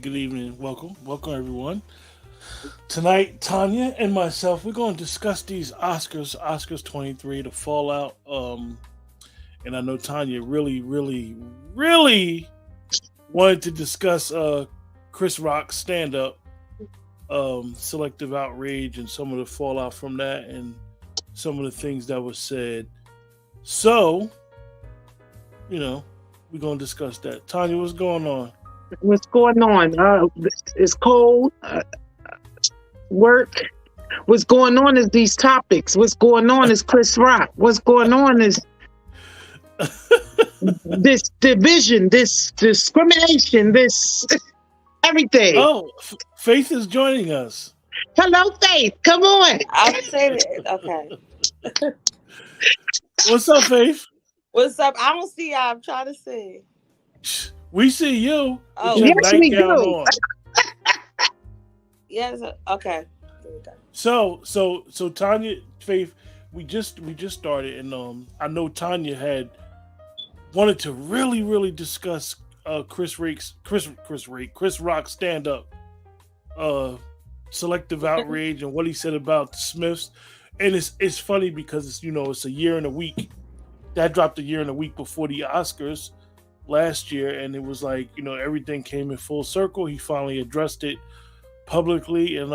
good evening. Welcome everyone. Tonight, Tanya and myself, we're going to discuss these Oscars 23, the fallout. And I know Tanya really wanted to discuss Chris Rock's stand up, selective outrage, and some of the fallout from that, and some of the things that were said. So, you know, we're going to discuss that. Tanya, what's going on? What's going on? It's cold. Work. What's going on is these topics. What's going on is Chris Rock. What's going on is this division, this discrimination, this everything. Oh, Faith is joining us. Hello, Faith. Come on. I would say that. Okay. What's up, Faith? What's up? I don't see y'all. I'm trying to see. We see you. Oh, with your yes, we nightgown do. on. yes. Okay. There we go. So Tanya, Faith, we just started, and I know Tanya had wanted to really discuss Chris Rock stand up, selective outrage, and what he said about the Smiths. And it's funny because it's a year and a week that dropped a year and a week before the Oscars last year, and it was like everything came in full circle. He finally addressed it publicly, and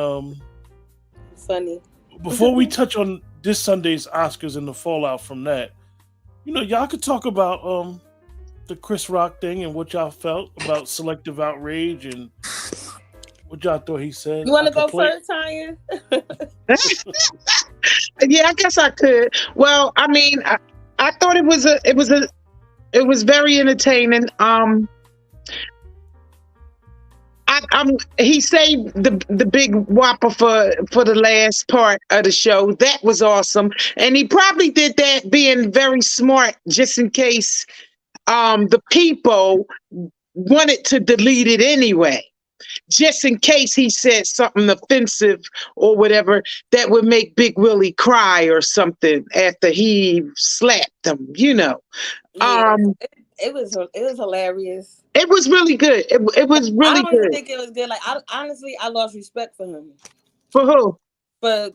Funny. before we touch on this Sunday's Oscars and the fallout from that, y'all could talk about the Chris Rock thing and what y'all felt about selective outrage and what y'all thought he said. You want to go first, Tanya? Yeah, I guess I could. Well, I mean, I thought it was very entertaining. He saved the big whopper for the last part of the show. That was awesome, and he probably did that being very smart, just in case the people wanted to delete it anyway. Just in case he said something offensive or whatever that would make Big Willie cry or something after he slapped him, Yeah, it was hilarious. It was really good. It was I really don't even good. think it was good. Like, honestly, I lost respect for him. For who? For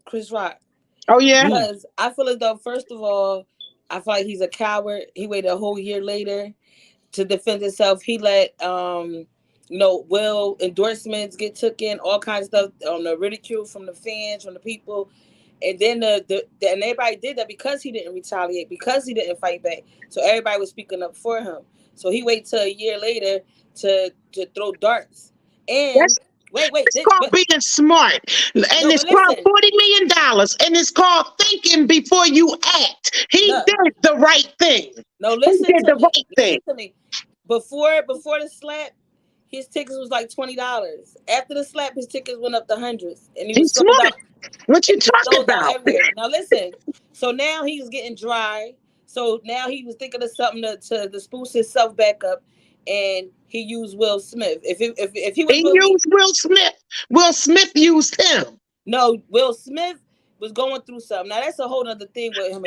Chris Rock. Oh yeah. Because I feel as though, first of all, I feel like he's a coward. He waited a whole year later to defend himself. He let Will endorsements get taken, all kinds of stuff, the ridicule from the fans, from the people, and then and everybody did that because he didn't retaliate, because he didn't fight back. So everybody was speaking up for him. So he waited till a year later to throw darts. And It's called being smart, and it's called $40 million, and it's called thinking before you act. He did the right thing. No, listen he did to the me. right thing. Listen to me. Before the slap, his tickets was like $20. After the slap, his tickets went up to hundreds, and He's smart. What you talking about? Now listen. So now he's getting dry. So now he was thinking of something to spruce himself back up, and he used Will Smith. If he was used Will Smith, Will Smith used him. No, Will Smith was going through something. Now that's a whole other thing with him.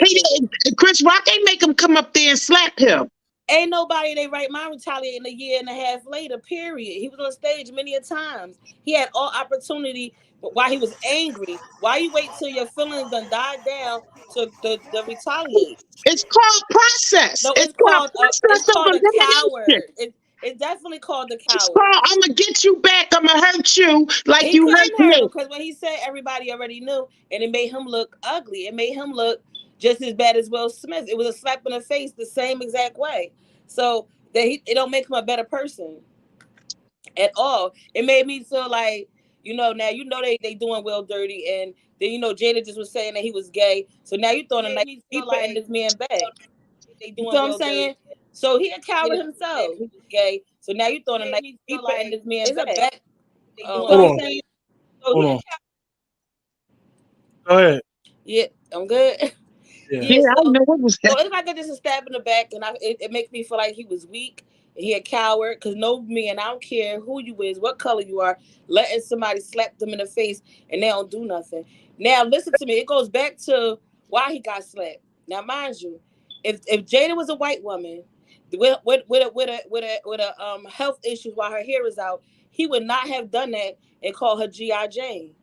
Chris Rock ain't make him come up there and slap him. Ain't nobody in their right mind retaliating a year and a half later, period. He was on stage many a times. He had all opportunity while he was angry. Why you wait till your feelings done died down to retaliate? It's called process. No, it's called a coward. It's definitely called the coward. It's called, I'm going to get you back. I'm going to hurt you like you hurt me. Because when he said, everybody already knew, and it made him look ugly. It made him look just as bad as Will Smith. It was a slap in the face the same exact way. So that it don't make him a better person at all. It made me feel like, now they doing Will dirty, and then Jada just was saying that he was gay. So now you throwing a knife deeper in this man back. You know what I'm saying? So he a coward himself. He was gay. So now you throwing a knife deeper in this man back. Hold on. Go ahead. Yeah, I'm good. Yeah, I don't know what was that. So it's like just a stab in the back, and it makes me feel like he was weak. He a coward, because no man, I don't care who you is, what color you are, letting somebody slap them in the face and they don't do nothing. Now listen to me, it goes back to why he got slapped. Now mind you, if Jada was a white woman, with a health issues while her hair is out, he would not have done that and call her G.I. Jane.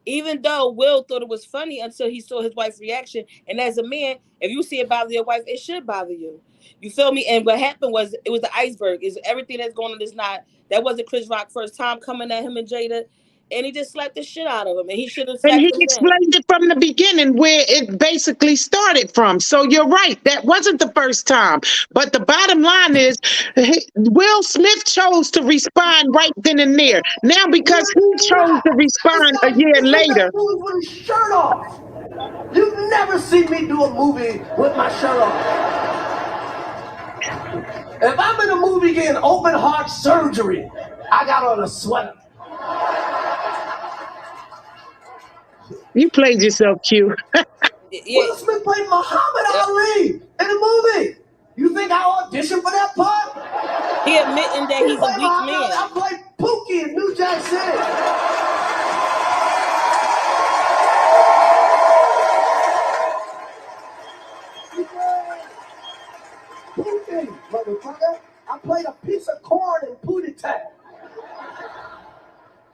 Even though Will thought it was funny until he saw his wife's reaction. And as a man, if you see it bother your wife, it should bother you. You feel me? And what happened was, it was the iceberg. Is everything that's going on is not. That wasn't Chris Rock's first time coming at him and Jada. And he just slapped the shit out of him. And he should have slapped And he him down. explained it from the beginning where it basically started from. So you're right. That wasn't the first time. But the bottom line is Will Smith chose to respond right then and there. Now, because he chose to respond a year later. With his shirt off. You've never seen me do a movie with my shirt off. If I'm in a movie getting open heart surgery, I got on a sweater. You played yourself, Q. Will Smith played Muhammad Ali in the movie. You think I auditioned for that part? He admitting that he's a weak man. I played Pookie in New Jack City. Pookie, motherfucker. I played a piece of corn in Pootie Tang.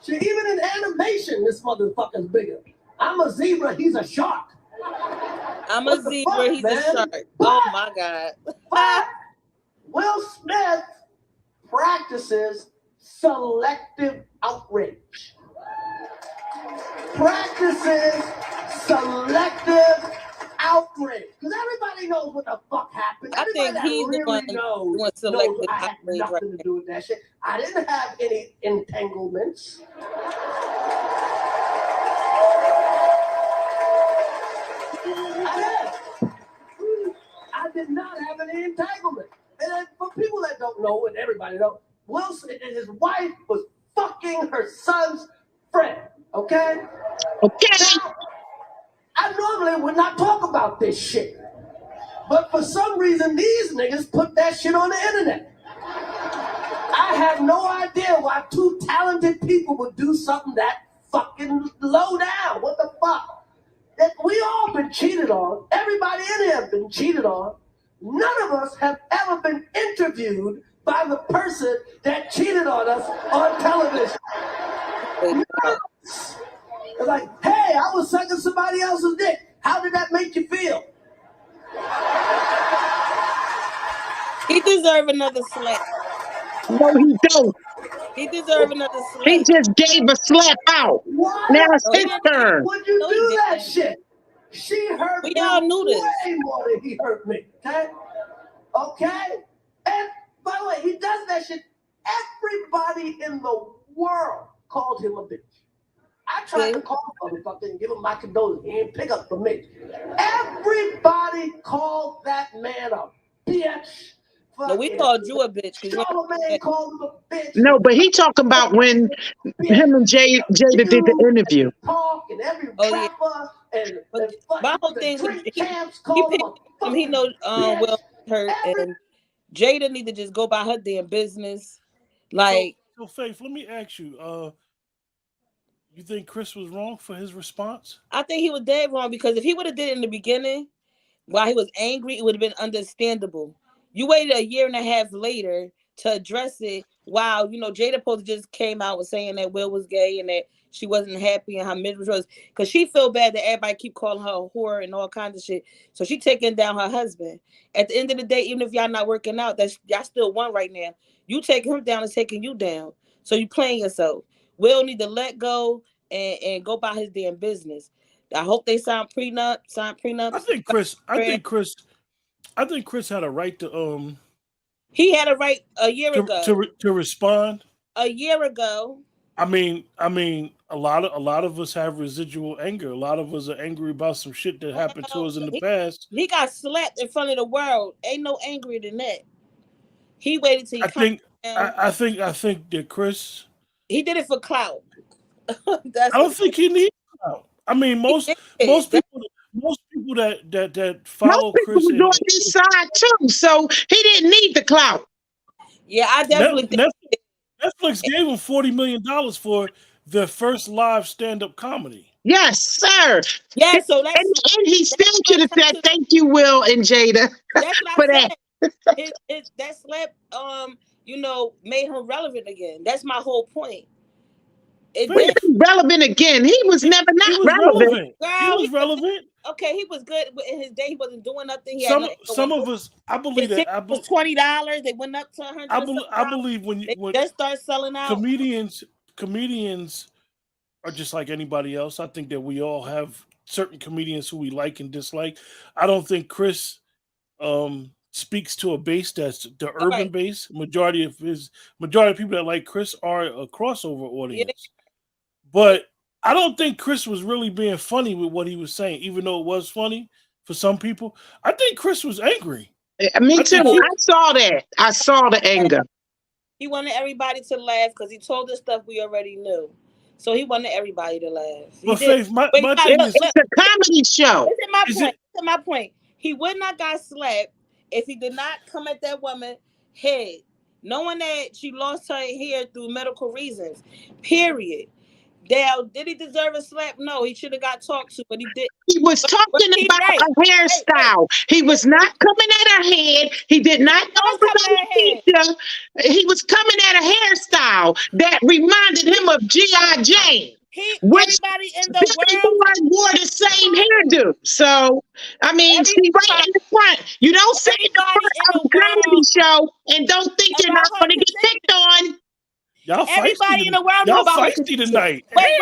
Shit, even in animation, this motherfucker's bigger. I'm a zebra, he's a shark. I'm a zebra, he's a shark. Oh my God. But Will Smith practices selective outrage. Practices selective outrage. Because everybody knows what the fuck happened. I think he's the one who wants selective I had outrage. nothing to do with that shit. I didn't have any entanglements. I did not have any entanglement. And then for people that don't know, and everybody knows, Will Smith and his wife was fucking her son's friend. Okay? Okay. Now, I normally would not talk about this shit. But for some reason, these niggas put that shit on the internet. I have no idea why two talented people would do something that fucking low down. What the fuck? That we all been cheated on. Everybody in here have been cheated on. None of us have ever been interviewed by the person that cheated on us on television. It's like, hey, I was sucking somebody else's dick. How did that make you feel? He deserves another slap. No, he don't. He deserves another slap. He just gave a slap out. Why Now it's his turn. would you No, he do that didn't. shit? She hurt We me all knew this. way more than he hurt me. Okay? Okay? And by the way, he does that shit. Everybody in the world called him a bitch. I tried to call him motherfucker and give him my condolences. He didn't pick up for me. Everybody called that man a bitch. No, we called you a bitch. 'Cause Charlamagne called him a bitch. No, but he talking about when him and Jada did the interview. Talk and every Oh, yeah. rapper and my whole thing drink was camps he called him picked a him. He knows bitch. Will hurt, and Jada need to just go by her damn business. Like, So Faith, let me ask you, you think Chris was wrong for his response? I think he was dead wrong, because if he would have did it in the beginning, while he was angry, it would have been understandable. You waited a year and a half later to address it, while, you know, Jada Post just came out with saying that Will was gay and that she wasn't happy and how miserable she was, because she feel bad that everybody keep calling her a whore and all kinds of shit. So she taking down her husband. At the end of the day, even if y'all not working out, that's y'all still one right now. You taking him down is taking you down. So you playing yourself. Will need to let go and go by his damn business. I hope they sign prenups. I think Chris had a right to He had a right a year ago. to respond. A year ago. I mean, a lot of us have residual anger. A lot of us are angry about some shit that happened to us in the past. He got slapped in front of the world. Ain't no angrier than that. He waited till he I think that Chris. He did it for clout. I don't think he needs clout. I mean, most people that follow Most people Chris were on his side too, so he didn't need the clout. Yeah, I definitely think Netflix gave him $40 million for their first live stand-up comedy. Yes, sir. Yeah, so that's and he still should have said thank you, Will and Jada, that's what for I that. said. that slap, made him relevant again. That's my whole point. Relevant again. He was never not he was relevant. Girl, he was relevant. Okay, he was good, but in his day, he wasn't doing nothing. He Some of us, I believe his that. ticket was $20. They went up to $100. I believe when they just start selling out. Comedians are just like anybody else. I think that we all have certain comedians who we like and dislike. I don't think Chris speaks to a base that's the urban base. Majority of people that like Chris are a crossover audience. Yeah. But I don't think Chris was really being funny with what he was saying, even though it was funny for some people. I think Chris was angry. Me too. I saw that. I saw the anger. He wanted everybody to laugh because he told us stuff we already knew. So he wanted everybody to laugh. But Faith, my thing is, it's a comedy show. This is my point. He would not got slapped if he did not come at that woman head, knowing that she lost her hair through medical reasons. Period. Dale, did he deserve a slap? No, he should have got talked to, but he didn't. He was talking about a hairstyle. He was not coming at her head. He did not know about He was coming at a hairstyle that reminded him of G.I. Jane. Everybody in the world wore the same hairdo. So, I mean, she right in the front. You don't sit in the front of a comedy show and don't think you're not going to get picked on. Y'all everybody in the world knew about her condition. Tonight. Wait.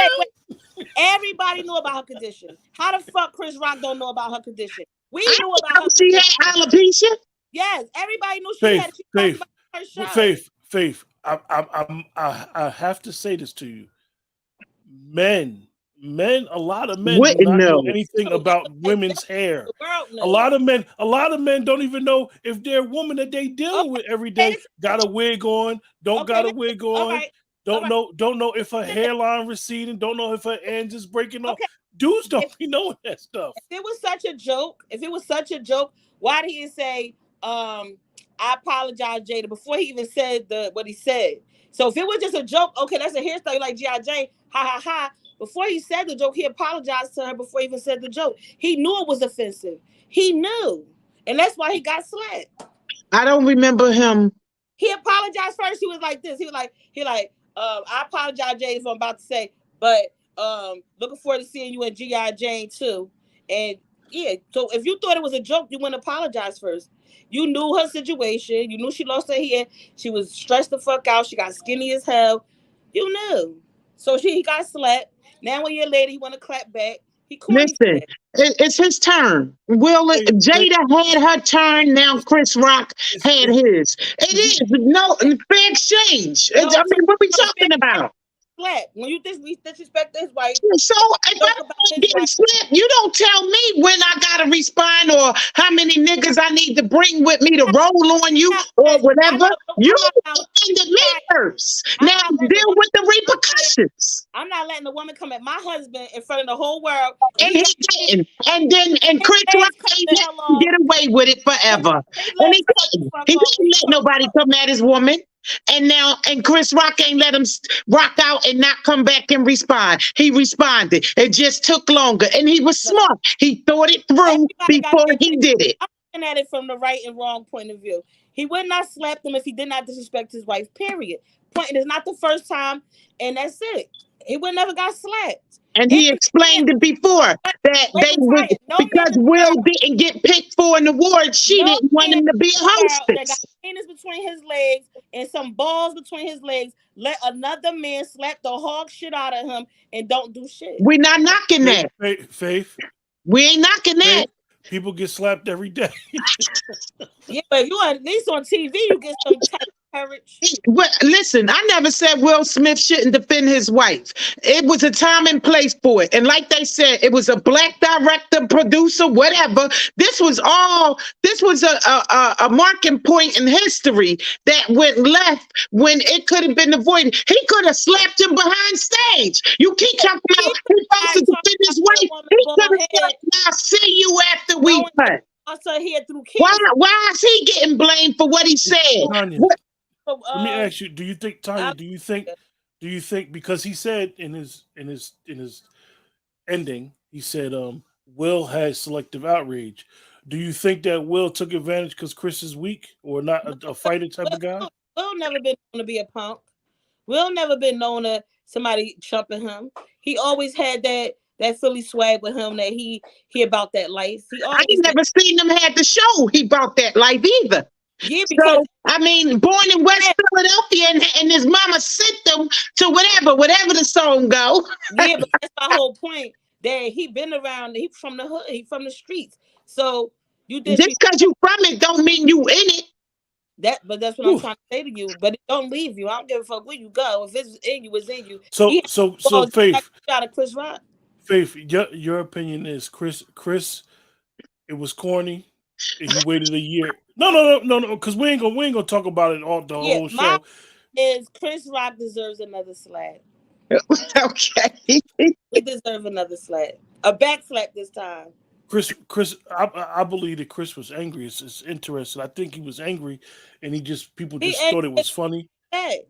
Everybody knew about her condition. How the fuck Chris Rock don't know about her condition? We knew about her condition. She had alopecia? Yes, everybody knew she had her show. Faith. I have to say this to you. Men, a lot of men do not know anything about women's hair. A lot of men don't even know if their woman that they dealing with every day got a wig on, got a wig on, don't know if her hairline receding, don't know if her ends is breaking off. Dudes don't be knowing that stuff. If it was such a joke, why did he say, I apologize, Jada, before he even said what he said? So if it was just a joke, okay, that's a hairstyle like G.I. Jane, ha ha ha. Before he said the joke, he apologized to her before he even said the joke. He knew it was offensive. He knew. And that's why he got slapped. I don't remember him. He apologized first. He was like this. He was like, I apologize, Jay, for what I'm about to say, but looking forward to seeing you in G.I. Jane too. And yeah, so if you thought it was a joke, you wouldn't apologize first. You knew her situation. You knew she lost her hair. She was stressed the fuck out. She got skinny as hell. You knew. So he got slapped. Now 1 year later, he want to clap back. Listen, it's his turn. Jada had her turn. Now Chris Rock had his. It is no fair exchange. I mean, what are we talking about? When you disrespect his wife, so if I'm getting slapped, you don't tell me when I gotta respond or how many niggas I need to bring with me to roll on you or whatever. You offended me first. Now deal with the repercussions. I'm not letting a woman come at my husband in front of the whole world. And he didn't. And Chris Rock can't get away with it forever. And he didn't let nobody come at his woman. And Chris Rock ain't let him rock out and not come back and respond. He responded. It just took longer. And he was smart. He thought it through before he did it. I'm looking at it from the right and wrong point of view. He would not slap him if he did not disrespect his wife, period. Point. It's not the first time, and that's it. He would never got slapped. And he explained it before that because Will didn't get picked for an award, she didn't want him to be a hostess. That got penis between his legs and some balls between his legs. Let another man slap the hog shit out of him and don't do shit. We're not knocking that. Faith. We ain't knocking that. People get slapped every day. Yeah, but if you at least on TV, you get some type of courage. Well, listen, I never said Will Smith shouldn't defend his wife. It was a time and place for it. And like they said, it was a black director, producer, whatever. This was a marking point in history that went left when it could have been avoided. He could have slapped him behind stage. You keep talking about he supposed to defend his wife. He could have said, "I'll see you after we cut." Why is he getting blamed for what he said? Tanya, let me ask you: do you think, Tanya? Do you think because he said in his ending, he said, "Will has selective outrage." Do you think that Will took advantage because Chris is weak or not a fighter type of guy? Will never been known to be a punk. Will never been known to somebody trumping him. He always had that Philly swag with him that he about that life. He I always ain't never seen him had the show. He bought that life either. yeah, because So I mean, born in West Philadelphia, and his mama sent them to whatever the song go. yeah, but that's my whole point. That he been around. He from the hood. He from the streets. So you Just because you from it don't mean you in it. but that's what I'm trying to say to you. But it don't leave you. I don't give a fuck where you go. If it's in you, it's in you. So Faith, out of Chris Rock. Faith, your opinion is Chris. It was corny. And he waited a year. No, because we ain't gonna talk about it all the whole show. Is Chris Rock deserves another slap. Okay. He deserves another slap. A back slap this time. Chris, I believe that Chris was angry. It's interesting. I think he was angry, and people just thought it was funny. Hey.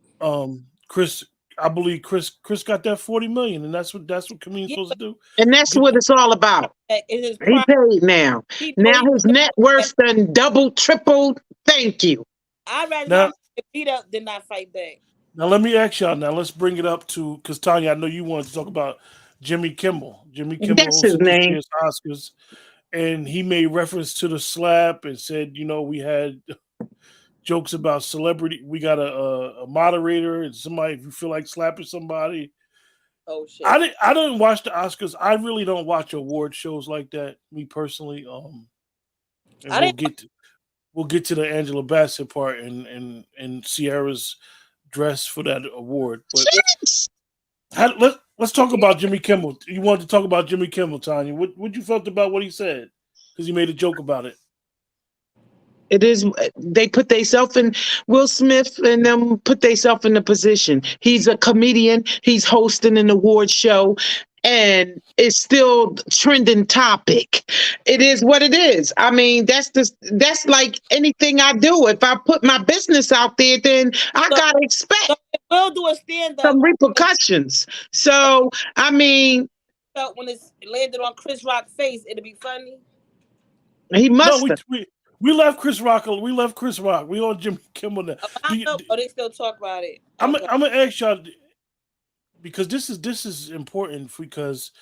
Chris, I believe Chris got that $40 million, and that's what comedians supposed to do. And that's what it's all about. He paid now. Now his net worth done doubled, tripled. Thank you. I'd rather get beat up than not fight back. Now let me ask y'all. Now let's bring it up to because Tanya, I know you wanted to talk about Jimmy Kimmel. Jimmy Kimmel, that's his name. Oscars, and he made reference to the slap and said, we had jokes about celebrity. We got a moderator and somebody if you feel like slapping somebody. Oh shit! I didn't watch the Oscars. I really don't watch award shows like that. Me personally, and we'll get to the Angela Bassett part and Sierra's dress for that award. But let's talk about Jimmy Kimmel. You wanted to talk about Jimmy Kimmel, Tanya. What you felt about what he said? Because he made a joke about it. It is. They put themselves in. Will Smith and them put themselves in the position. He's a comedian. He's hosting an award show, and it's still trending topic. It is what it is. I mean, that's like anything I do. If I put my business out there, then I gotta expect we'll do a stand up. Some repercussions. So I mean, when it's landed on Chris Rock's face, it'll be funny. He must. No, we left Chris Rock. We left Chris Rock. We on Jimmy Kimmel now. They still talk about it. I'm gonna ask y'all because this is important because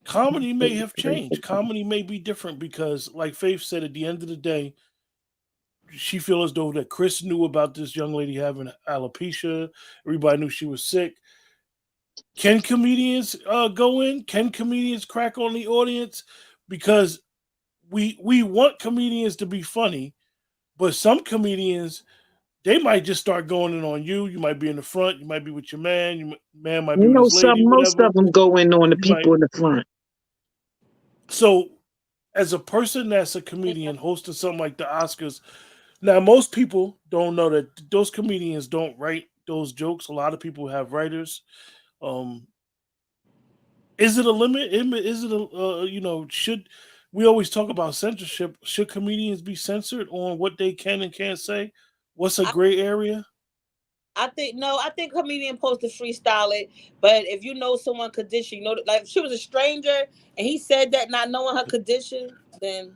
comedy may have changed. Comedy may be different because, like Faith said, at the end of the day, she feels as though that Chris knew about this young lady having alopecia. Everybody knew she was sick. Can comedians go in? Can comedians crack on the audience? Because we want comedians to be funny, but some comedians, they might just start going in on you. You might be in the front. You might be with your man. Your man might be with his lady. Most of them go in on the people in the front. So as a person that's a comedian hosting something like the Oscars, now most people don't know that those comedians don't write those jokes. A lot of people have writers. Is it a limit? Is it should we always talk about censorship? Should comedians be censored on what they can and can't say? What's a gray area? I think comedian supposed to freestyle it, but if you know someone's condition, like if she was a stranger and he said that not knowing her condition, then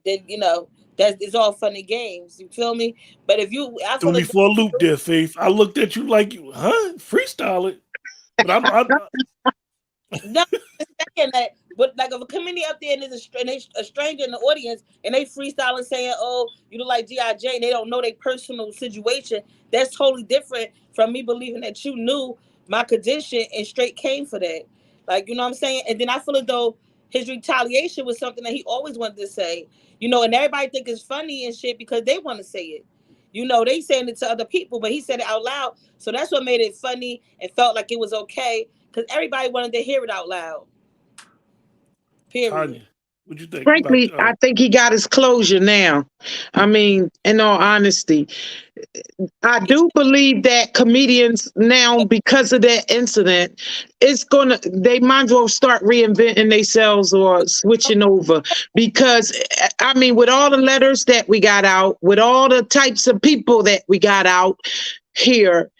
it's all funny games. You feel me? But if I threw me for a loop there, Faith. I looked at you like you, freestyle it. But I'm no, saying that. But like if a comedian up there and there's a stranger in the audience and they freestyling saying, "Oh, you look like G.I.J." and they don't know their personal situation, that's totally different from me believing that you knew my condition and straight came for that. Like, you know what I'm saying? And then I feel as though his retaliation was something that he always wanted to say. And everybody think it's funny and shit because they want to say it. They saying it to other people, but he said it out loud. So that's what made it funny and felt like it was okay because everybody wanted to hear it out loud. Tanya, what'd you think? Frankly, I think he got his closure now. I mean, in all honesty, I do believe that comedians now, because of that incident, they might as well start reinventing themselves or switching over. Because, I mean, with all the letters that we got out, with all the types of people that we got out here,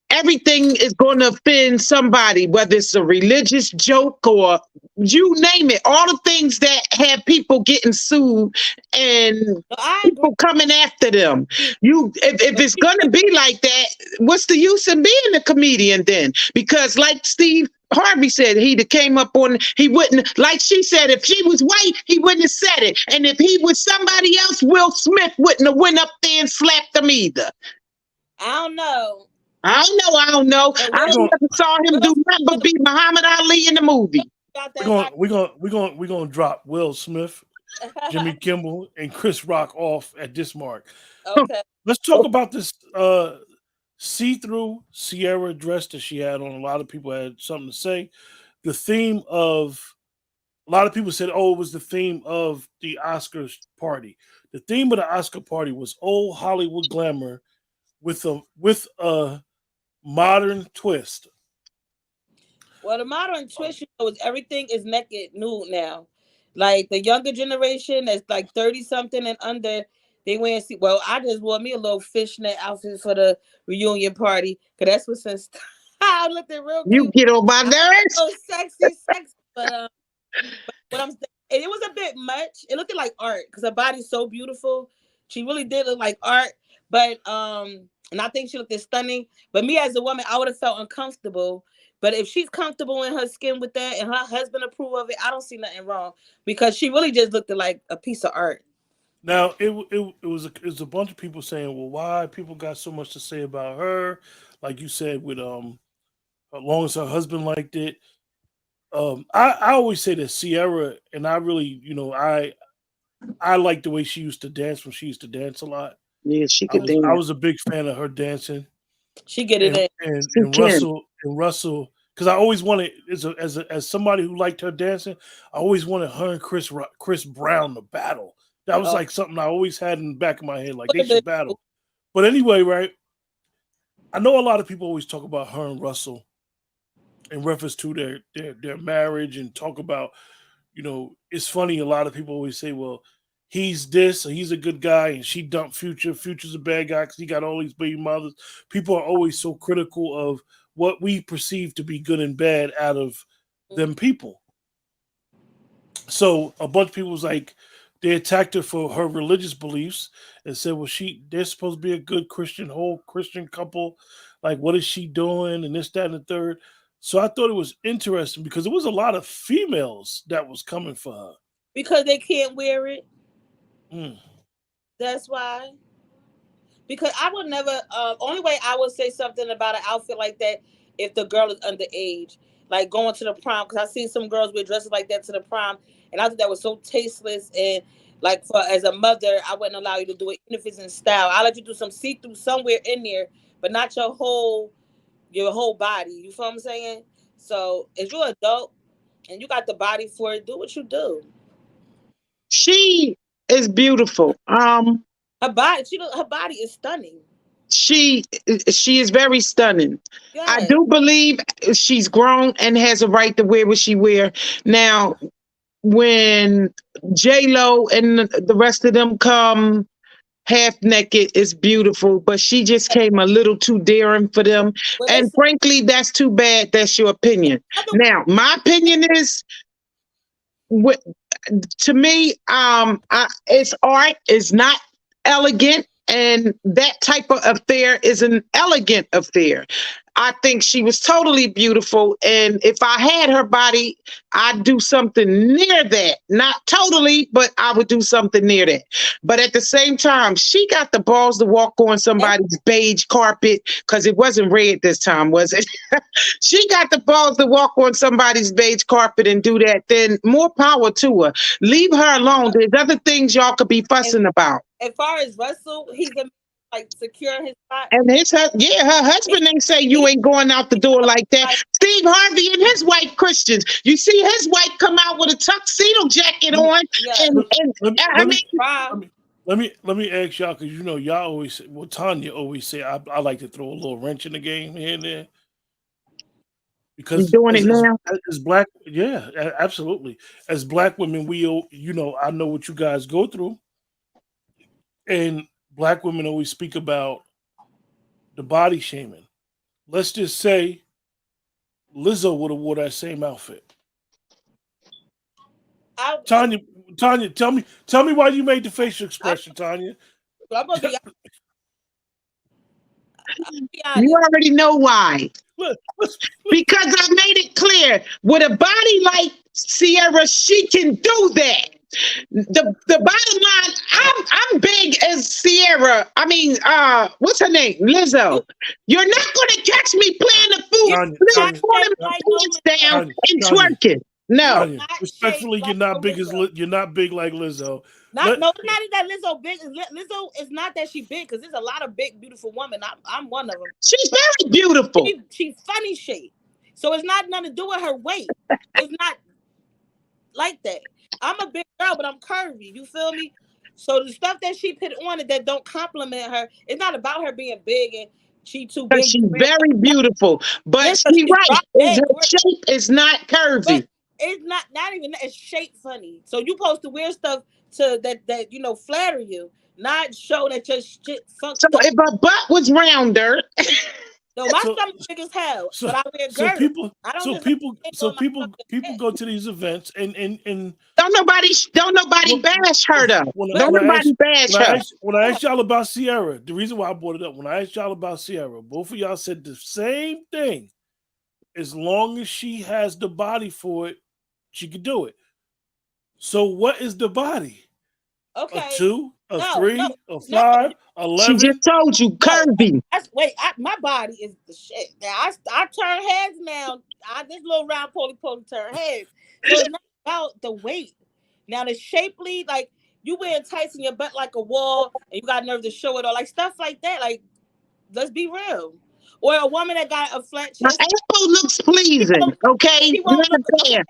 everything is going to offend somebody, whether it's a religious joke or you name it. All the things that have people people getting sued and No, I agree. people coming after them. If it's gonna be like that, what's the use in being a comedian then? Because like Steve Harvey said, he came up on, he wouldn't, like she said, if she was white, he wouldn't have said it. And if he was somebody else, Will Smith wouldn't have went up there and slapped them either. I don't know. I don't know. I never saw him do nothing but beat Muhammad Ali in the movie. We're gonna drop Will Smith, Jimmy Kimmel, and Chris Rock off at this mark. Okay. Let's talk about this see-through Ciara dress that she had on. A lot of people had something to say. The theme of a lot of people said, "Oh, it was the theme of the Oscars party." The theme of the Oscar party was old Hollywood glamour with a modern twist. Well, the modern twist, is everything is naked nude now. Like the younger generation that's like 30 something and under, they wear. Well, I just wore me a little fishnet outfit for the reunion party because that's what's in style. I looked at real. You get on my nerves. So sexy, but what I'm saying, it was a bit much. It looked like art because her body's so beautiful. She really did look like art, but and I think she looked stunning. But me as a woman, I would have felt uncomfortable. But if she's comfortable in her skin with that and her husband approve of it, I don't see nothing wrong because she really just looked like a piece of art. Now it was a bunch of people saying, "Well, why people got so much to say about her?" Like you said, with as long as her husband liked it. I always say that Ciara, and I really, I like the way she used to dance when she used to dance a lot. Yeah, she could dance. I was a big fan of her dancing. She get it and Russell, because I always wanted as somebody who liked her dancing, I always wanted her and Chris Brown to battle. That was like something I always had in the back of my head, like they should battle. But anyway, right? I know a lot of people always talk about her and Russell in reference to their marriage and talk about, it's funny. A lot of people always say, well, he's this, or he's a good guy, and she dumped Future. Future's a bad guy because he got all these baby mothers. People are always so critical of what we perceive to be good and bad out of them people. So a bunch of people was like, they attacked her for her religious beliefs and said, well, they're supposed to be a good whole Christian couple. Like, what is she doing? And this, that, and the third. So I thought it was interesting because there was a lot of females that was coming for her. Because they can't wear it. That's why. Because I would never, only way I would say something about an outfit like that if the girl is underage. Like going to the prom, because I've seen some girls wear dresses like that to the prom, and I think that was so tasteless. And like as a mother, I wouldn't allow you to do it, even if it's in style. I'll let you do some see-through somewhere in there, but not your whole body. You feel what I'm saying? So if you're an adult and you got the body for it, do what you do. She is beautiful. Her body is stunning. She is very stunning. Yes. I do believe she's grown and has a right to wear what she wear. Now, when J-Lo and the rest of them come half naked, it's beautiful, but she just came a little too daring for them. And frankly, that's too bad. That's your opinion. Now, my opinion is, to me, it's art. It's not elegant. And that type of affair is an elegant affair. I think she was totally beautiful. And if I had her body, I'd do something near that. Not totally, but I would do something near that. But at the same time, she got the balls to walk on somebody's beige carpet, because it wasn't red this time, was it? She got the balls to walk on somebody's beige carpet and do that. Then more power to her. Leave her alone. There's other things y'all could be fussing about. As far as Russell, he's like secure his spot. And her husband ain't say you ain't going out the door like that. Steve Harvey and his white Christians. You see his wife come out with a tuxedo jacket on. Let me ask y'all, because y'all always say, well, Tanya always say I like to throw a little wrench in the game here and there. Because you doing it now? As black, yeah, absolutely. As black women, I know what you guys go through. And black women always speak about the body shaming. Let's just say Lizzo would have wore that same outfit. Tanya, Tanya, tell me why you made the facial expression, Tanya. I'm gonna be You honest. already know why. Look, Because I made it clear, with a body like Sierra, she can do that. The bottom line, I'm big as Sierra. I mean, what's her name? Lizzo. You're not gonna catch me playing the fool, Tanya, pulling my Tanya, pants down Tanya, and Tanya. twerking. No. Tanya, Not respectfully, shaped you're like not big as Lizzo. you're not big like Lizzo. No, it's not that Lizzo big. Lizzo is not that she big, because there's a lot of big, beautiful women. I'm one of them. She's very beautiful. She's funny shape, so it's not nothing to do with her weight. It's not like that. I'm a big girl, but I'm curvy. You feel me? So the stuff that she put on it that don't compliment her, it's not about her being big and she too big. She's very beautiful. But Yes, she's she's right. right. Her shape is not curvy. But it's not even that. It's shape funny. So you supposed to wear stuff to that flatter you, not show that your shit fucked So up. if her butt was rounder, No, my So- stomach big as hell, so- but I wear So girdle. people, I don't so just people, have so on my people, fucking people head. go to these events and don't nobody Well, bash her though. when Don't I nobody bash her. when I asked y'all about Sierra, the reason why I brought it up, when I asked y'all about Sierra, both of y'all said the same thing. As long as she has the body for it, she could do it. So what is the body? Okay. A 2, a No, 3, no, a 5, 11? She just told you curvy. My body is the shit. Now I turn heads now. This little round poly turn heads. So it's not about the weight. Now the shapely, like you wear tights in your butt like a wall, and you got nerve to show it, or like stuff like that. Like, let's be real. Or a woman that got a flat My chest. apple looks pleasing, okay? She won't Not look there.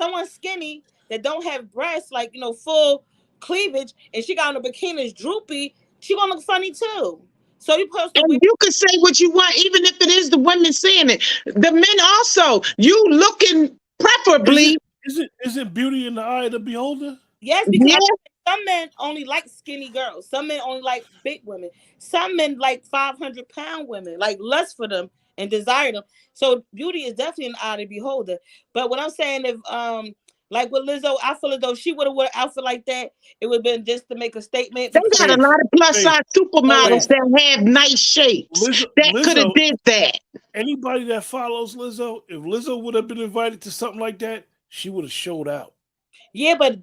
someone skinny that don't have breasts, like full cleavage, and she got on a bikini is droopy, she gonna look funny too. So you supposed to And you can say what you want, even if it is the women saying it. The men also, you looking preferably. Isn't beauty in the eye of the beholder? yes, because Yeah. some men only like skinny girls. Some men only like big women. Some men like 500-pound women, like lust for them and desire them. So beauty is definitely an eye of the beholder. But what I'm saying, if like with Lizzo, I feel as though she would have worn an outfit like that, it would have been just to make a statement. They got a lot of plus size supermodels that have nice shapes that could have did that. Anybody that follows Lizzo, if Lizzo would have been invited to something like that, she would have showed out. Yeah, but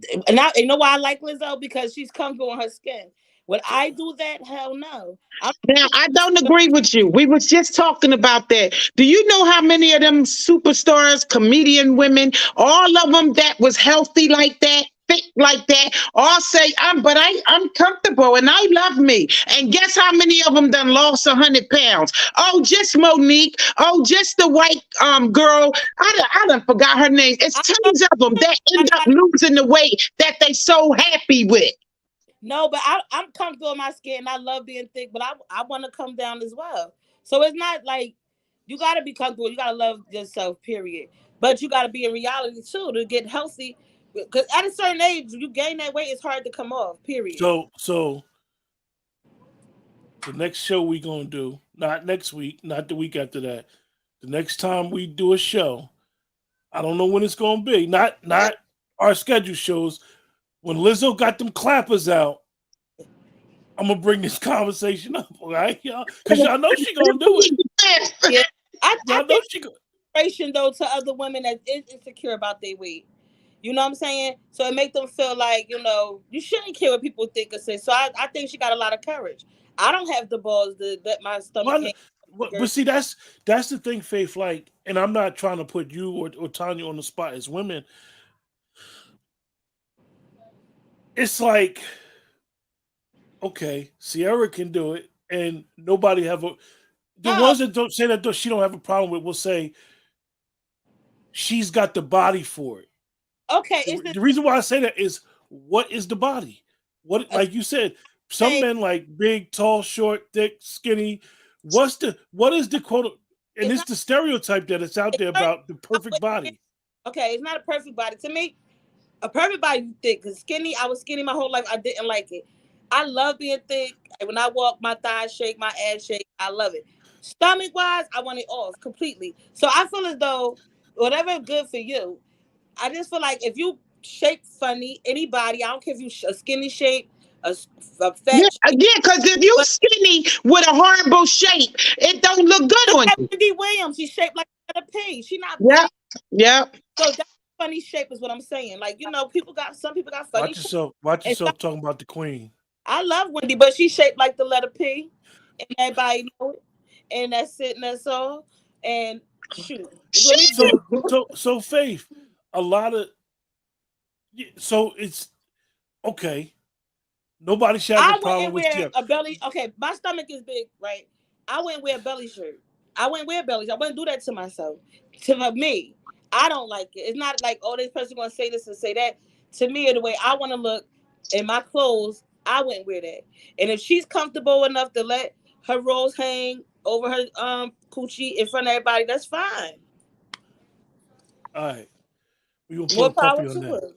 you know why I like Lizzo? Because she's comfortable in her skin. Would I do that? Hell no. Now, I don't agree with you. We was just talking about that. Do you know how many of them superstars, comedian women, all of them that was healthy like that, fit like that, all say, I'm comfortable and I love me. And guess how many of them done lost 100 pounds? Oh, just Monique. Oh, just the white girl. I done forgot her name. It's tons of them that end up losing the weight that they so happy with. No, but I'm comfortable in my skin. I love being thick, but I want to come down as well. So it's not like you got to be comfortable. You got to love yourself, period. But you got to be in reality too to get healthy. Because at a certain age, you gain that weight, it's hard to come off, period. So the next show we gonna do, not next week, not the week after that. The next time we do a show, I don't know when it's gonna be. Not our schedule shows. When Lizzo got them clappers out, I'm gonna bring this conversation up, right, y'all? Because y'all know she gonna do it. Yeah, I know she gonna. Inspiration though to other women that is insecure about their weight. You know what I'm saying? So it make them feel like you shouldn't care what people think or say. So I think she got a lot of courage. I don't have the balls to let my stomach. But see, that's the thing, Faith. Like, and I'm not trying to put you or Tanya on the spot as women. It's like, okay, Sierra can do it, and nobody have the ones that don't say that she don't have a problem with will say she's got the body for it. Okay, the reason why I say that is, what is the body? What, like you said, some men like big, tall, short, thick, skinny. What is the quote? And it's the stereotype that it's out there about the perfect body. Okay, it's not a perfect body to me. A perfect body thick, because skinny, I was skinny my whole life. I didn't like it. I love being thick. When I walk, my thighs shake, my ass shake. I love it. Stomach wise, I want it off completely. So I feel as though whatever is good for you. I just feel like if you shape funny. Anybody, I don't care if you a skinny shape, a fat Yeah, shape. because if you But skinny with a horrible shape, it don't look good look on at you. Wendy Williams. She's shaped like a pea. She not Yeah, big. yeah. So that's funny shape is what I'm saying. Like, you know, some people got funny Watch shape. yourself. Watch And yourself talking about the queen. I love Wendy, but she's shaped like the letter P. And everybody know it. And that's it, and that's all. And shoot. What we Shit. do? So Faith, a lot of so it's okay. Nobody should have a I problem wouldn't with wear you. a belly. Okay, my stomach is big, right? I wouldn't wear a belly shirt. I wouldn't wear bellies. I wouldn't do that to myself. To me, I don't like it. It's not like, oh, this person gonna say this and say that. To me, the way I want to look in my clothes, I wouldn't wear that. And if she's comfortable enough to let her rolls hang over her coochie in front of everybody, that's fine. All right, we gonna put More a puppy power on to that. her.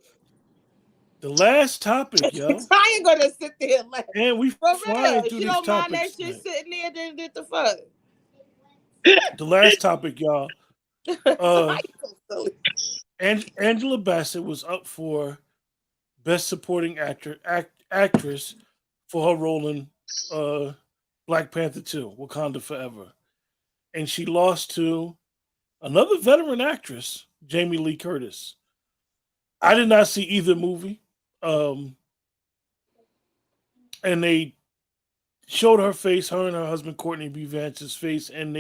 The last topic, yo, I ain't gonna sit there and laugh. and we For flying real, through she these don't mind that topics shit tonight. sitting there. Then did the fuck. The last topic, y'all. Why you so silly? Angela Bassett was up for Best Supporting Actress for her role in Black Panther 2, Wakanda Forever. And she lost to another veteran actress, Jamie Lee Curtis. I did not see either movie. And they showed her face, her and her husband Courtney B. Vance's face, and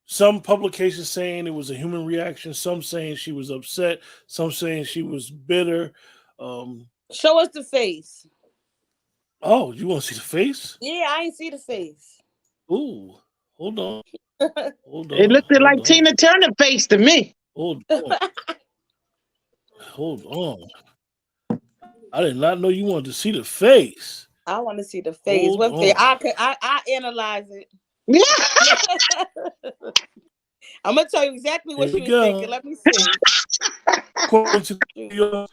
some publications saying it was a human reaction, some saying she was upset, some saying she was bitter. Show us the face. Oh, you want to see the face? Yeah, I ain't see the face. Ooh, hold on, hold It on, looked like hold on, Tina Turner face to me. hold on, hold on. I did not know you wanted to see the face. I want to see the face. Hold What face? on. I analyze it. Yeah. I'm gonna tell you exactly what Here she we was thinking. go. Let me see. According to your,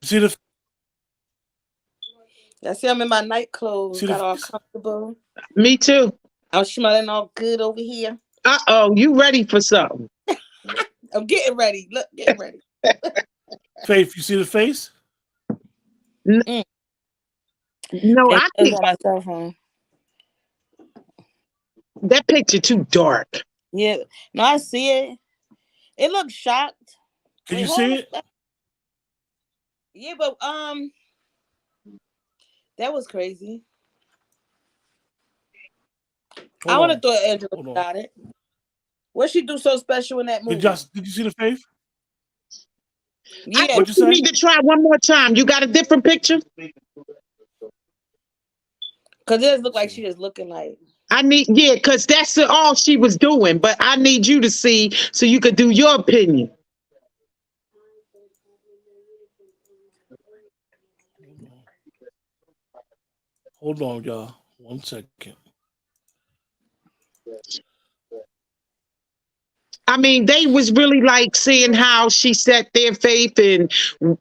see the I see I'm in my night clothes. see the Got all face? comfortable. Me too. I'm smelling all good over here. Uh-oh, you ready for something? I'm getting ready. Look, getting ready. Faith, you see the face? No, I That's think on my cell phone. that picture too dark. Yeah. No, I see it. It looks shocked. Can Wait, you hold see on a it? sec. Yeah, but that was crazy. I Hold would have on. thought Angela Hold on. got it. What she do so special in that movie? Did you see the face? I Yeah, think What'd you you say? need to try one more time. You got a different picture? because it does look like she just looking like. Yeah, because that's all she was doing. But I need you to see so you could do your opinion. Hold on, y'all. 1 second. I mean, they was really like seeing how she sat there, Faith, and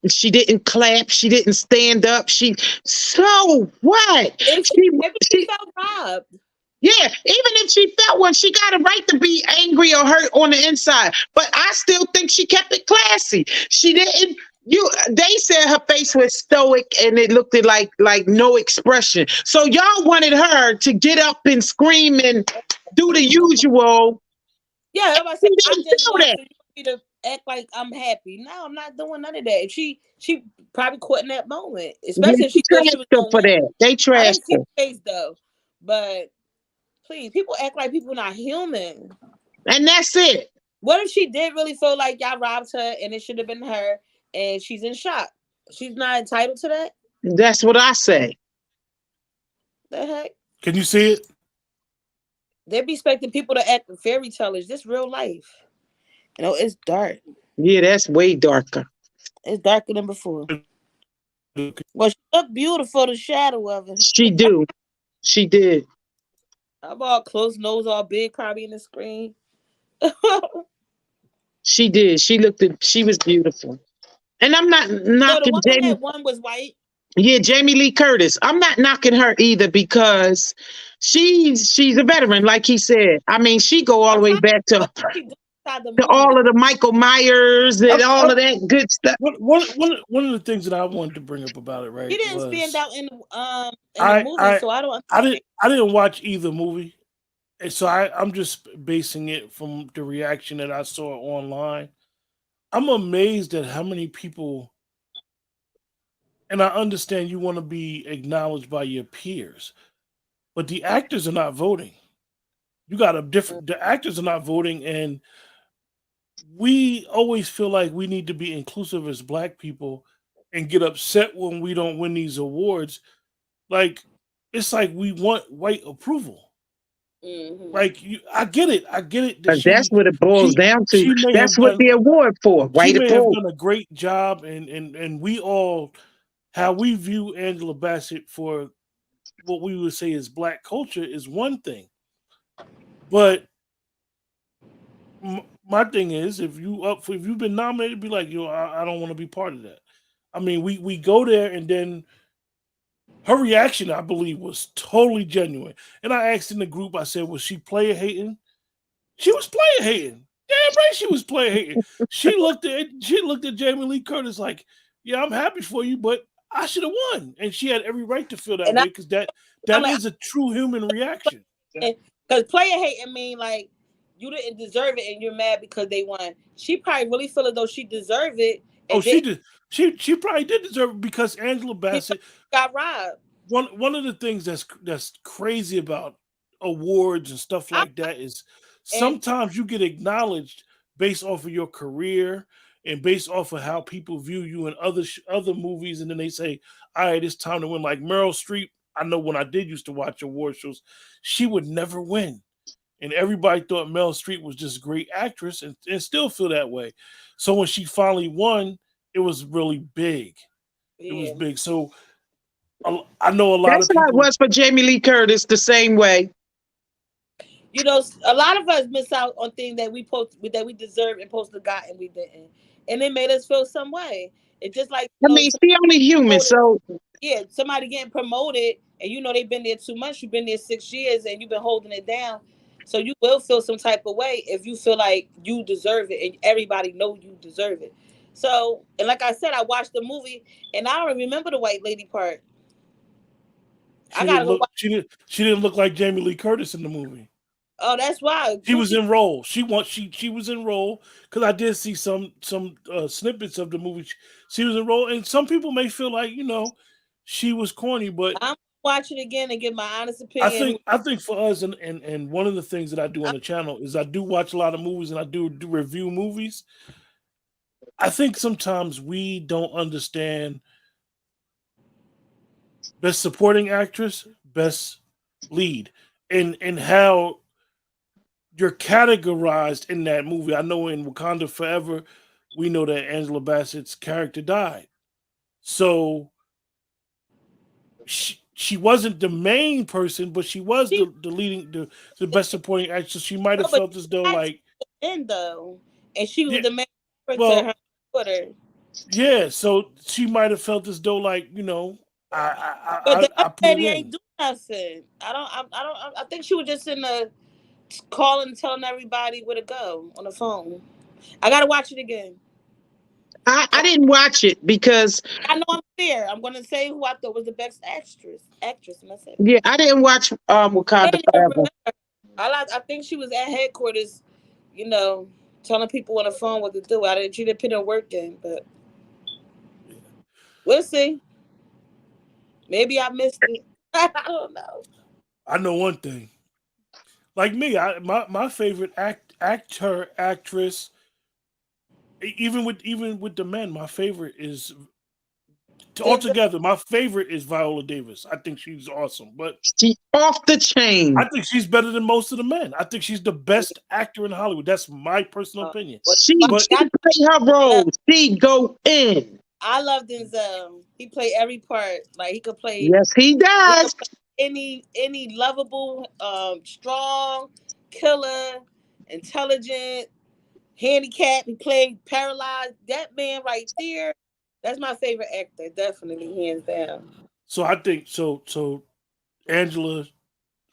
she didn't clap, she didn't stand up. So what? If she felt robbed. Yeah, even if she felt one, she got a right to be angry or hurt on the inside. But I still think she kept it classy. She didn't. They said her face was stoic and it looked like no expression. So y'all wanted her to get up and scream and do the usual. Yeah, everybody said, She I didn't just do want that. for you to act like I'm happy. No, I'm not doing none of that. She probably quit in that moment, especially if she thought she was Trashed her gonna for win. that. They I trashed didn't see her. the face though, but please, people act like people not human. And that's it. What if she did really feel like y'all robbed her and it should have been her and she's in shock? She's not entitled to that? That's what I say. The heck? Can you see it? They be expecting people to act fairy tellers. This real life. You know, it's dark. Yeah, that's way darker. It's darker than before. Well, she looked beautiful, the shadow of it. She do. She did. I'm all close, nose all big, probably in the screen. She did. She was beautiful. And I'm not So the knocking woman Jamie. that won was white. Yeah, Jamie Lee Curtis. I'm not knocking her either because she's a veteran, like he said. I mean, she go all the way back What she do inside the to movie? all of the Michael Myers and all of that good stuff. One of the things that I wanted to bring up about it, right, He didn't stand was out in the I movie, so I don't. I didn't watch either movie, and so I'm just basing it from the reaction that I saw online. I'm amazed at how many people, and I understand you want to be acknowledged by your peers, but the actors are not voting. You got a different. The actors are not voting, and we always feel like we need to be inclusive as Black people, and get upset when we don't win these awards. Like it's like we want white approval. Mhm. Like I get it. I get it that But that's what it boils down to. she may That's have what done the award for, she white may have approval. done a great job, and we all how we view Angela Bassett for what we would say is Black culture is one thing, but my thing is if you've been nominated, be like, I don't want to be part of that. I mean, we go there, and then her reaction, I believe, was totally genuine. And I asked in the group, I said, was she player hating? She was player hating. Damn right, she was player hating. She looked at Jamie Lee Curtis like, yeah, I'm happy for you, but I should have won. And she had every right to feel that way, because that is a true human reaction. Because player hating mean like you didn't deserve it and you're mad because they won. She probably really feel as though she deserved it. Oh, she did. She probably did deserve it, because Angela Bassett got robbed. One of the things that's crazy about awards and stuff like that is sometimes you get acknowledged based off of your career and based off of how people view you in other movies, and then they say, all right, it's time to win. Like Meryl Streep, I know when I did used to watch award shows, she would never win, and everybody thought Meryl Streep was just a great actress, and still feel that way. So when she finally won, it was really big. It was big. So I know a lot of people. That's how it was for Jamie Lee Curtis, the same way. You know, a lot of us miss out on things that we deserve and supposed to got, and we didn't, and it made us feel some way. It's just like I mean, she only human, so yeah, somebody getting promoted, and you know they've been there 2 months, you've been there 6 years, and you've been holding it down. So you will feel some type of way if you feel like you deserve it, and everybody know you deserve it. So, and like I said, I watched the movie, and I don't remember the white lady part. She didn't look like Jamie Lee Curtis in the movie. Oh, that's why she was in role. She was in role, because I did see some snippets of the movie. She was in role, and some people may feel like she was corny, but I'm watching again and give my honest opinion. I think for us, and one of the things that I do on the channel is I do watch a lot of movies, and I do review movies. I think sometimes we don't understand best supporting actress, best lead, and how you're categorized in that movie. I know in Wakanda Forever, we know that Angela Bassett's character died. So she wasn't the main person, but she was the leading, the best supporting actress. She might have felt as though like though, and she was the main person. Well, yeah, so she might have felt as though like but the lady ain't do nothing. I think she was just in the calling, telling everybody where to go on the phone. I gotta watch it again. I didn't watch it because I know I'm fair. I'm gonna say who I thought was the best actress, and that's it. Yeah, I didn't watch Wakanda Forever. I think she was at headquarters, telling people on the phone what to do. She didn't put her work in, but we'll see. Maybe I missed it. I don't know. I know one thing. Like me, my favorite actor, actress, even with the men, my favorite is altogether. My favorite is Viola Davis. I think she's awesome, but she's off the chain. I think she's better than most of the men. I think she's the best actor in Hollywood. That's my personal opinion. She play her role. She go in. I love Denzel. He play every part. Like he could play. Yes, he does. Any lovable, strong, killer, intelligent, handicapped. He played paralyzed. That man right there. That's my favorite actor. Definitely, hands down. So I think so. Angela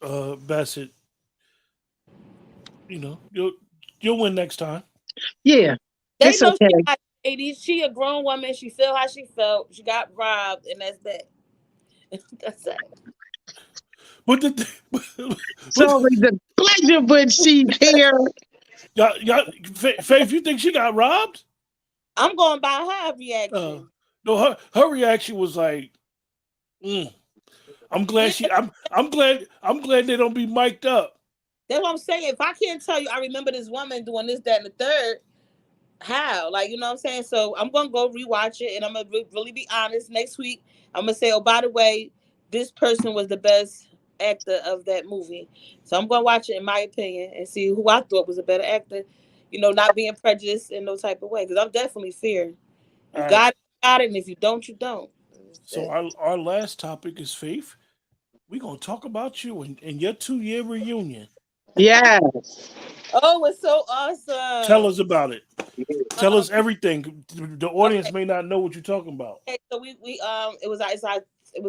Bassett, you know, you'll win next time. Yeah, They it's know okay. she got 80s. She a grown woman. She feel how she felt. She got robbed, and that's that. That's it. But the It's always a pleasure when she's here. y'all, Faith, you think she got robbed? I'm going by her reaction. No, her reaction was like, I'm glad I'm glad they don't be mic'd up. That's what I'm saying. If I can't tell you, I remember this woman doing this, that, and the third. How? Like, you know what I'm saying? So I'm gonna go rewatch it, and I'm gonna really be honest. Next week, I'm gonna say, oh, by the way, this person was the best actor of that movie. So I'm gonna watch it in my opinion and see who I thought was a better actor. You know, not being prejudiced in no type of way, because I'm definitely fair. You got it, and if you don't, you don't. So our last topic is Faith. We're gonna talk about you and your 2-year reunion. Yeah. Oh, it's so awesome. Tell us about it. Tell us everything. The audience may not know what you're talking about. Okay, so we it was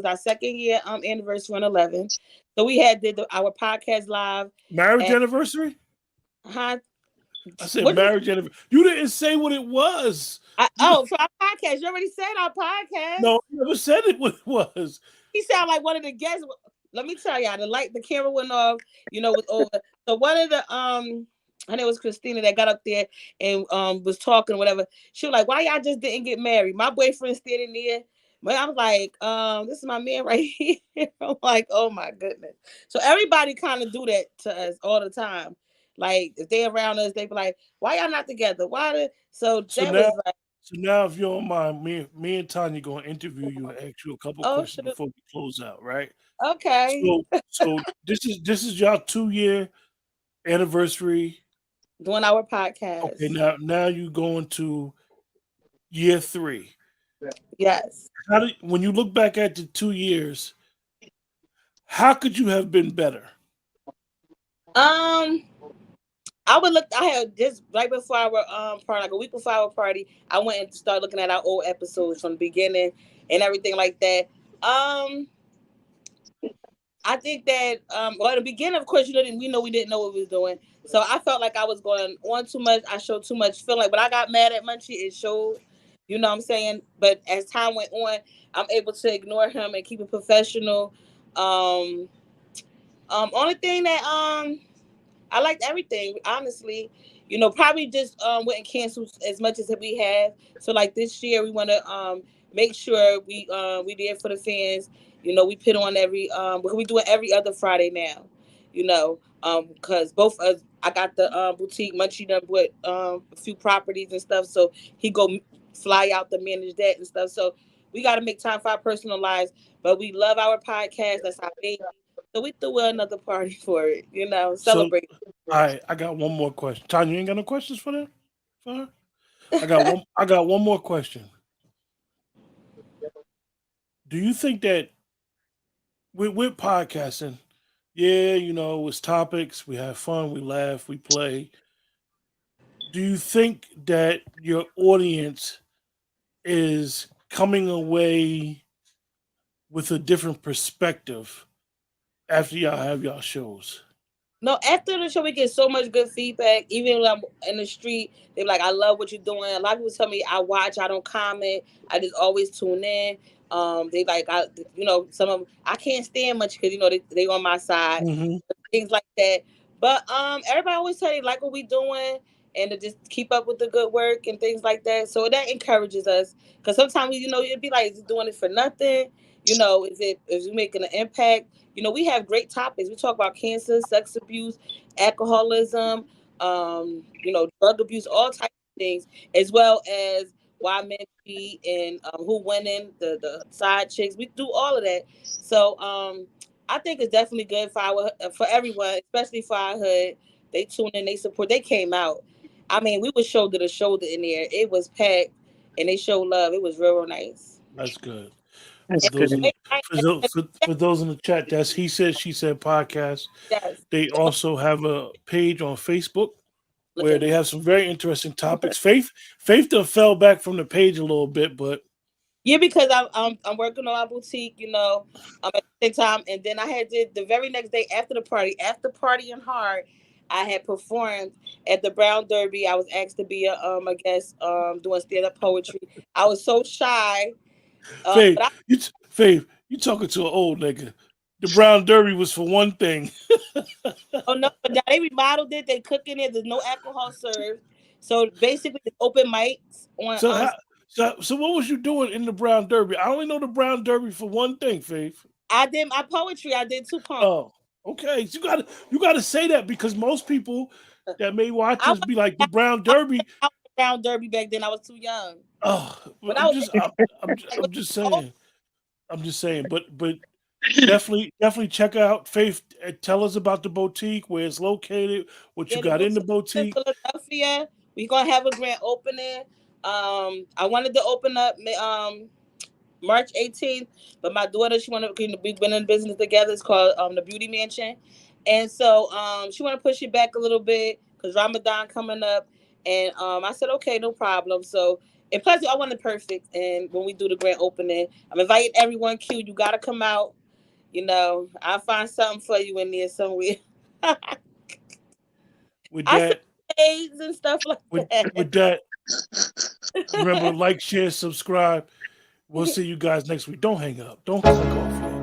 our second year anniversary on 11. So we had did our podcast live. Marriage anniversary? Huh? I said marriage anniversary. You didn't say what it was. For our podcast. You already said our podcast. No, you never said what it was. He sounded like one of the guests. Let me tell y'all, the camera went off, was over. So one of the her name was Christina that got up there and was talking, whatever. She was like, why y'all just didn't get married? My boyfriend standing there. But I was like, this is my man right here. I'm like, oh my goodness. So everybody kind of do that to us all the time. Like if they around us, they be like, why y'all not together? So now, if you don't mind, me and Tanya gonna interview you and ask you a couple questions before we close out, right? Okay. So this is y'all 2-year anniversary doing our podcast. Okay, now you going to year 3. Yes. When you look back at the 2 years, how could you have been better? I had just right before our party, like a week before our party, I went and started looking at our old episodes from the beginning and everything like that. I think that at the beginning, of course, we didn't know what we was doing. So I felt like I was going on too much. I showed too much feeling. But I got mad at Munchie. It showed, you know what I'm saying? But as time went on, I'm able to ignore him and keep it professional. Only thing that I liked everything, honestly. Probably just wouldn't cancel as much as we have. So like this year, we want to make sure we there for the fans. We put on we do it every other Friday now. Because both us, I got the boutique. Munchie done with a few properties and stuff, so he go fly out to manage that and stuff. So we got to make time for our personal lives, but we love our podcast. That's our baby. So we threw another party for it, celebrate. So, all right, I got one more question. Tanya, you ain't got no questions for her? I got one more question. Do you think that with podcasting, it's topics, we have fun, we laugh, we play. Do you think that your audience is coming away with a different perspective after y'all have y'all shows? No, after the show, we get so much good feedback. Even when I'm in the street, they're like, I love what you're doing. A lot of people tell me I watch, I don't comment. I just always tune in. They like, some of them, I can't stand much because, they on my side, things like that. But everybody always tell you like what we doing and to just keep up with the good work and things like that. So that encourages us because sometimes, it'd be like, is it doing it for nothing? Is we making an impact? We have great topics. We talk about cancer, sex abuse, alcoholism, drug abuse, all types of things, as well as why men cheat and who winning, the side chicks. We do all of that. So I think it's definitely good for everyone, especially for our hood. They tune in, they support. They came out. I mean, we was shoulder to shoulder in there. It was packed, and they showed love. It was real nice. That's good. That's for those in the chat, that's He Said, She Said podcast. Yes. They also have a page on Facebook where they have some very interesting topics. Faith fell back from the page a little bit, but Yeah, because I'm working on my boutique, you know, at the same time, and then I had did the very next day after partying hard, I had performed at the Brown Derby. I was asked to be a guest doing stand up poetry. I was so shy, Faith, but Faith, you talking to an old nigga. The Brown Derby was for one thing. oh no, but now they remodeled it. They cooking it. There's no alcohol served, so basically it's open mics on. So so what was you doing in the Brown Derby? I only know the Brown Derby for one thing, Faith. I did my poetry. I did 2 poems. Oh, okay. So you gotta say that because most people that may watch I us be like the Brown I Derby. was Brown Derby back then. I was too young. Oh, But I'm just saying. I'm just saying. But definitely check out Faith. Tell us about the boutique, where it's located, what you got in the boutique. In Philadelphia. We're gonna have a grand opening. I wanted to open up March 18th, but my daughter, she wanted to be in business together. It's called the Beauty Mansion, and so she want to push it back a little bit because Ramadan coming up, and I said okay, no problem. So and plus I want it perfect. And when we do the grand opening, I'm inviting everyone. Q, you gotta come out. You know, I'll find something for you in there somewhere. With that, AIDS and stuff like that. With that, remember, like, share, subscribe. We'll see you guys next week. Don't hang up. Don't click off.